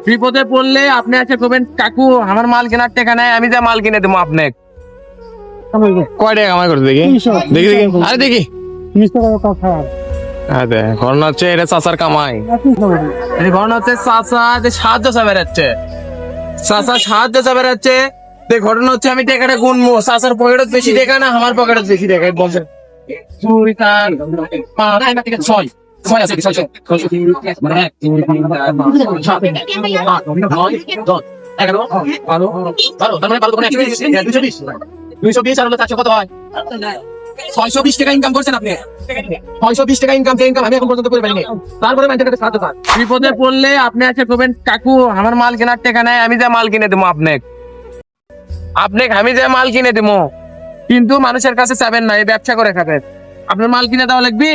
বিপদে পড়লে আপনি আছে করবেন কাকু আমার মাল কেনার টাকা নাই, আমি যা মাল কিনে দেবো আপনাকে। কয় টাকা কামাই করতে দেখি দেখি দেখি আরে দেখি ঘটনা হচ্ছে এটা চাচার কামাই। এই ঘটনা হচ্ছে চাচা যে সাহায্য চা বেড়াচ্ছে, চাচা সাহায্য চা বেড়াচ্ছে। ঘটনা হচ্ছে আমি টাকাটা গুনবো, চাচার পকেটে বেশি টাকা না আমার পকেটে বেশি টাকা বলছে। দুই চার পাঁচ ছয় ছয় আছে ছয় ছয় মানে 1 2 3 4 5 6 7 8 9 10 11 12 12 তার মানে 12 কোন 220 220 আর হলো 400 কত হয়? 620 টাকা ইনকাম করছেন আপনি। 620 টাকা ইনকাম আমি এখন পর্যন্ত করে পাইনি। তারপরে মানুষের কাছে সাহায্য চান। বিপদে পড়লে আপনি আছে করবেন কাকু আমার মাল কেনার টাকা নাই, আমি যা মাল কিনে দেবো আপনাকে। আমি যা মাল কিনে দেবো, কিন্তু মানুষের কাছে চাবেন না, এই ব্যবসা করে খাবেন। আপনার মাল কিনে দেওয়া লাগবে,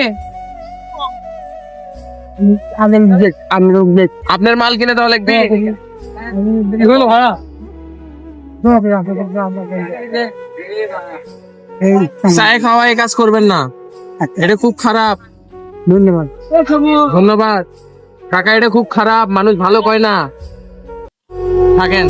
আপনার মাল কিনে দেওয়া লাগবে। চায় খাওয়া এই কাজ করবেন না, এটা খুব খারাপ। ধন্যবাদ ধন্যবাদ কাকা, এটা খুব খারাপ, মানুষ ভালো কয় না। থাকেন।